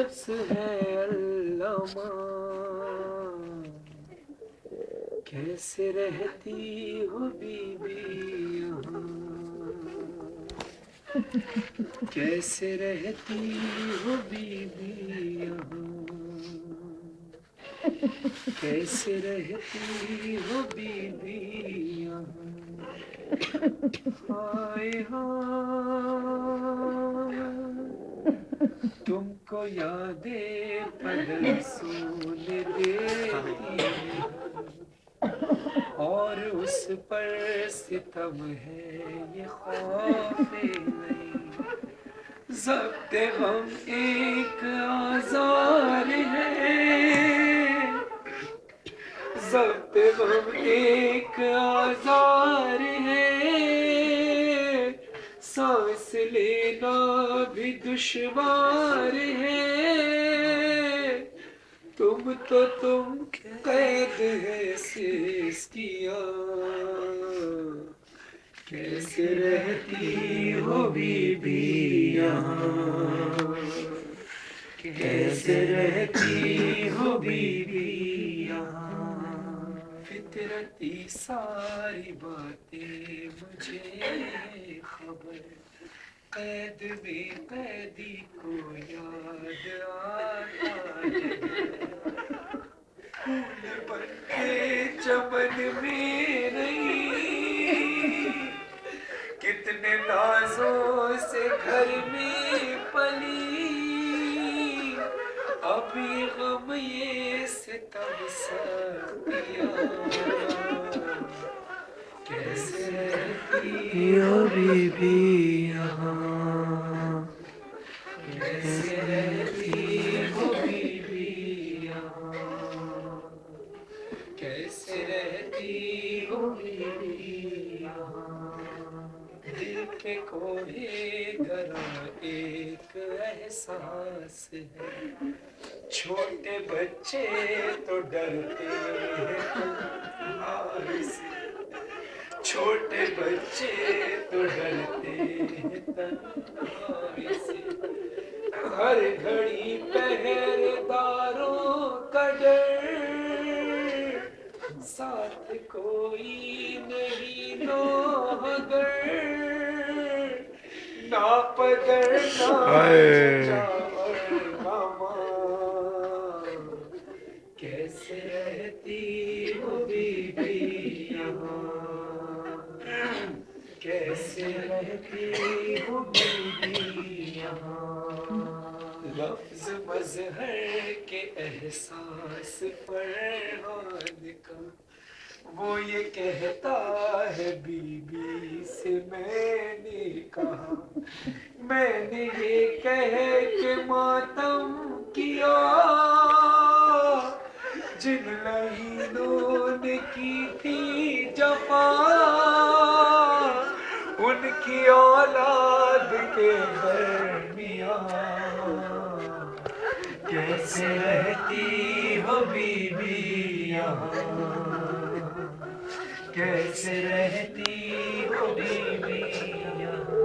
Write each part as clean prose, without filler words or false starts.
نفس ہے علامہ کیسے رہتی ہو بی بی یہاں کیسے رہتی ہو بی بی یہاں کیسے رہتی ہو بی بی یہاں ہائے ہائے تم کو یادیں پدر سونے دیتی ہے اور اس پر ستم ہے یہ خوف نہیں ضبط غم ایک آزار ہے ضبط غم ایک آزار ہے سانس لینا بھی دشوار ہے تم قید ہے سیسکیا کیسے رہتی ہو بی بی یہاں کیسے رہتی ہو بی بی یہاں فطرتی ساری باتیں مجھے خبر قید میں قیدی کو یاد آتا ہے پھول بن کے چمن میں نہیں کتنے نازوں سے گھر میں پلی ابھی غم یہ ستم ساتیا کیسے رہتی ہو بی بی یہاں کیسے رہتی ہو بی بی یہاں کیسے رہتی ہو بی بی یہاں دل پہ کوئی گرا ایک احساس ہے چھوٹے بچے تو ڈرتے ہیں تلوار سے چھوٹے بچے تو ڈرتے ہیں تلوار سے ہر گھڑی پہرے داروں کا ڈر ساتھ کوئی نہیں نوحگر نا پدر نا چچا اور ماما کیسے رہتی ہو بی بی یہاں کیسے رہتی ہو بی بی یہاں لفظ مظہر کے احساس فرحان کا وہ یہ کہتا ہے بی بی سے میں نے کہا میں نے یہ کہہ کے ماتم کیا جن لہینوں نے کی تھی جفا ان کی اولاد کے درمیان کیسے رہتی ہو بی بی یہاں کیسے رہتی ہو بی بی یہاں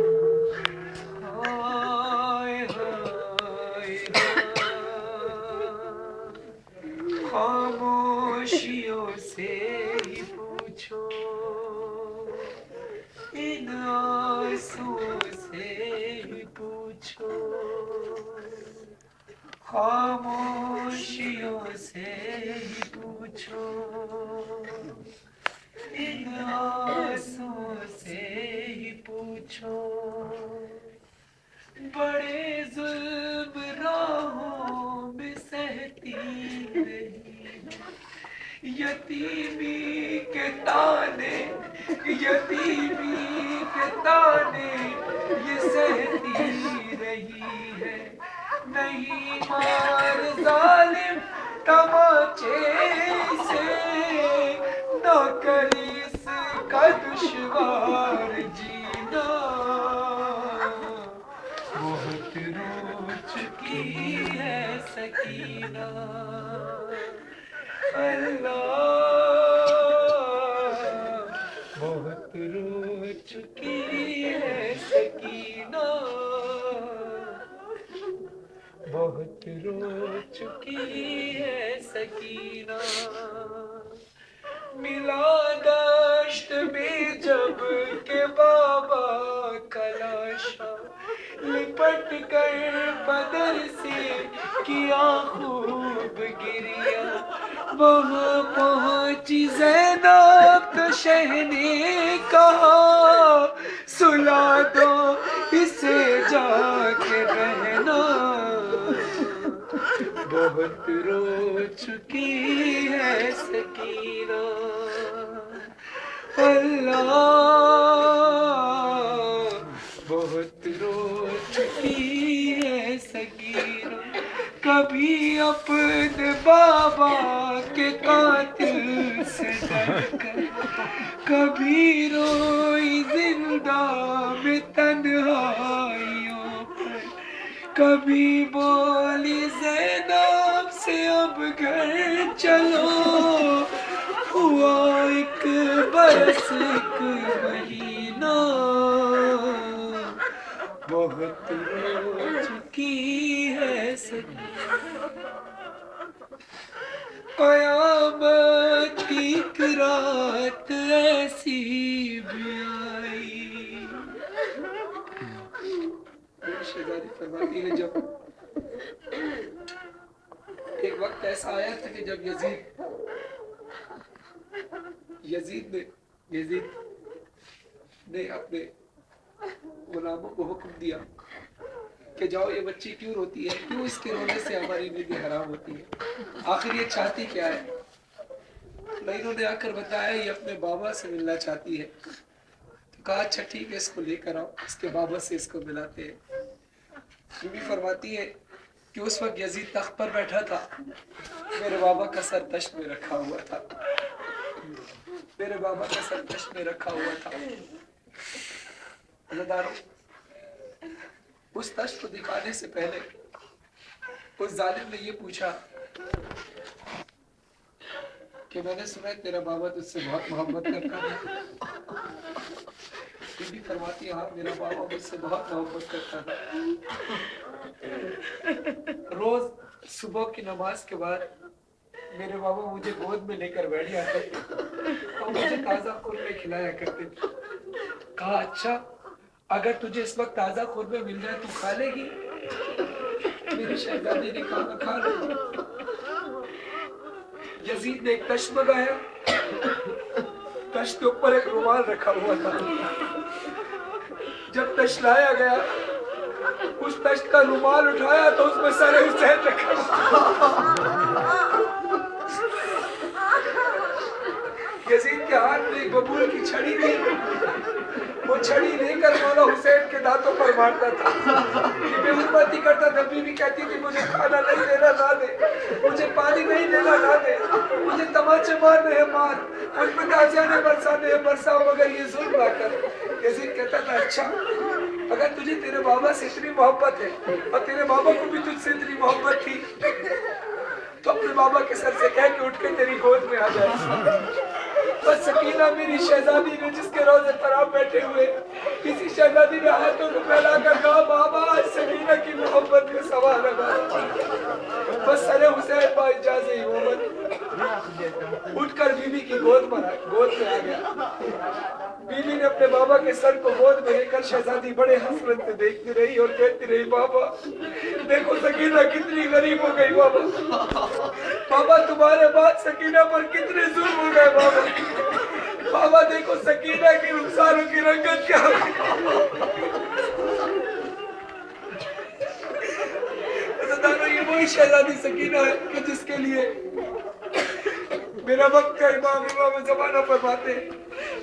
ہائے ہائے خاموشیوں سے ہی پوچھو ان آنسوں سے ہی پوچھو خاموشیوں سے ہی پوچھو ان آنسوں سے ہی پوچھو بڑے ظلم راہوں میں سہتی رہی یتیمی کے تانے یتیمی کے تانے یہ سہتی رہی ہے نہیں مار ظالم تماچے سے نہ کری اس کا دشوار جینا بہت رو چکی ہے سکینہ اللہ بہت رو چکی ہے سکینہ بہت رو چکی ہے سکینہ ملا دشت میں جب کہ بابا کا لاشا لپٹ کر بدر سے کیا خوب گریا وہاں پہنچی زینب تو شہ نے کہا سلا دو اسے جا کے بہنا بہت رو چکی ہے سکینہ اللہ بہت رو چکی ہے سکینہ کبھی اپنے بابا کے قاتل سے ڈر کر کبھی روئی زندہ میں تنہائیوں پر کبھی بولی زینب سے اب گھر چلو ہوا ایک برس ایک مہینہ بہت رو چکی ہے قیامت کی ایک رات ایسی بھی آئی شہزادی فرماتی ہے جب ایک وقت ایسا آیا تھا کہ جب یزید نے اپنے غلاموں کو حکم دیا کہ جاؤ یہ بچی کیوں روتی ہے کیوں اس کے رونے سے ہماری نیندیں حرام ہوتی ہے آخر یہ چاہتی کیا ہے انہوں نے آ کر بتایا یہ اپنے بابا سے ملنا چاہتی ہے تو کہا اچھا ٹھیک ہے اس کو لے کر آؤ اس کے بابا سے اس کو ملاتے ہیں بی بی فرماتی ہے کہ اس وقت یزید تخت پر بیٹھا تھا میرے بابا کا سر تشت میں رکھا ہوا تھا میرے بابا کا سر تشت میں رکھا ہوا تھا عزیزانو اس تشت کو دکھانے سے پہلے اس ظالم نے یہ پوچھا کہ میں نے سنا ہے تیرا بابا تجھ سے بہت محبت کرتا ہے بی بی فرماتی ہے ہاں میرا بابا مجھ سے بہت محبت کرتا تھا روز صبح کی نماز کے بعد میرے بابا مجھے گود میں لے کر بیٹھ جاتے اور مجھے تازہ قرمے کھلایا کرتے تھے کہا اچھا اگر تجھے اس وقت تازہ قرمے مل جائے تو کھا لے گی میری شہزادی نے کہا کھا لے یزید نے ایک تشت منگایا تشت کے اوپر ایک رومال رکھا ہوا تھا جب تشت لایا گیا اس تشت کا رومال اٹھایا تو اس میں سر حسین رکھا یزید کے ہاتھ میں ایک ببول کی چھڑی تھی وہ چھڑی لے کر مولا حسین کے دانتوں پر مارتا تھا یہ بے حرمتی کرتا تھا بیوی کہتی تھی مجھے کھانا نہیں دینا نہ دے مجھے پانی نہیں دینا نہ دے مجھے تماچے مارنے ہیں مار مجھ پہ تازیانے برسانے ہیں برسا مگر یہ ظلم نہ کر یزید کہتا تھا اچھا اگر تجھے تیرے بابا سے اتنی محبت ہے اور تیرے بابا کو بھی تجھ سے اتنی محبت تھی تو اپنے بابا کے سر سے کہہ کے اٹھ کے تیری گود میں آ جائے بس سکینہ میری شہزادی نے جس کے روزے پر آپ بیٹھے ہوئے کسی شہزادی نے ہاتھوں کو پھیلا کر کہا بابا سکینہ کی محبت میں سوال لگا بس سر حسین با اجازت ہی محمد اٹھ کر بی بی کی گود میں آ گیا بیوی نے اپنے بابا کے سر کو گود میں لے کر شہزادی بڑے حسرت سے دیکھتی رہی اور کہتی رہی بابا دیکھو سکینہ کتنی غریب ہو گئی بابا تمہارے بعد سکینہ پر کتنے ظلم ہو گئے بابا دیکھو سکینہ کی رخساروں کی رنگت کیا یہ وہی شہزادی سکینہ ہے کہ جس کے لیے میرا وقت کا امام زمانہ فرماتے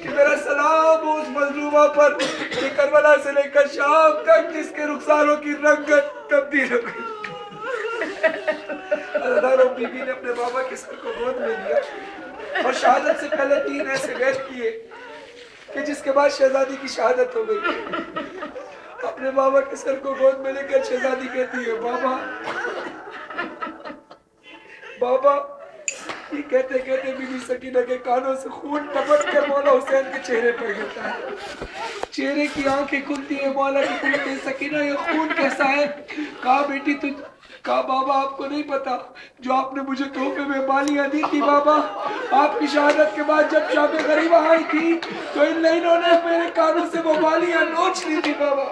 کہ میرا سلام ہو اس مظلومہ پر کہ کربلا سے لے کر شام تک جس کے رخساروں کی رنگت تبدیل ہو گئی عزیزانو بی بی نے اپنے بابا کے سر کو گود میں لیا اور شہادت سے پہلے 3 ایسے بیت کیے کہ جس کے بعد شہزادی کی شہادت ہو گئی اپنے بابا کے سر کو گود میں لے کر شہزادی کہتی ہے بابا یہ کہتے کہتے بی بی سکینہ کے کانوں سے خون ٹپک کر مولا حسین کے چہرے پر گرتا ہے چہرے کی آنکھیں کھلتی ہیں مولا کی کھلتی ہے سکینہ یہ خون کیسا ہے کہا بیٹی کہا بابا آپ کو نہیں پتا جو آپ نے مجھے تحفے میں بالیاں دی تھی بابا، آپ کی شہادت کے بعد جب شام غریبہ آئی تھی تو ان لائنوں نے میرے کانوں سے وہ بالیاں نوچ لی تھی بابا۔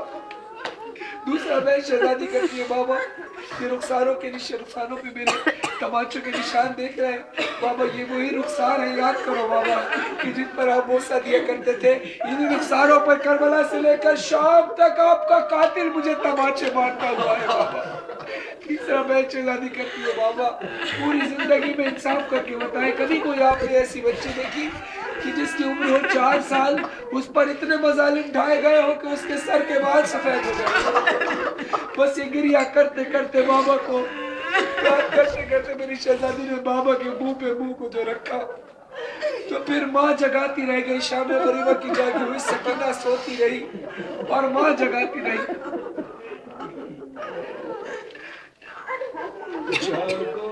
دوسرا بہن شہزادی کرتی ہے بابا یہ رخساروں کے رخساروں پہ میرے تماچوں کے نشان دیکھ رہے ہیں بابا، یہ وہی رخسار ہیں، یاد کرو بابا کہ جن پر آپ بوسہ دیا کرتے تھے، انہی رخساروں پر کربلا سے لے کر شام تک آپ کا قاتل مجھے تماچے مارتا ہوا ہے بابا۔ تیسرا بہن شہزادی کرتی ہے بابا پوری زندگی میں انصاف کر کے بتائے کبھی کوئی آپ نے ایسی بچی دیکھی کہ جس کی عمر ہو 4 سال اس پر اتنے مظالم ڈھائے گئے ہو کہ اس کے سر کے بال سفید ہو گئے؟ بس یہ گریہ کرتے کرتے بابا کو کرتے کرتے میری شہزادی نے بابا کے منہ پہ منہ کو جو رکھا تو پھر ماں جگاتی رہ گئی، شام غریبہ کی جاگی ہوئی سکینہ سوتی رہی اور ماں جگاتی رہی۔ جاگو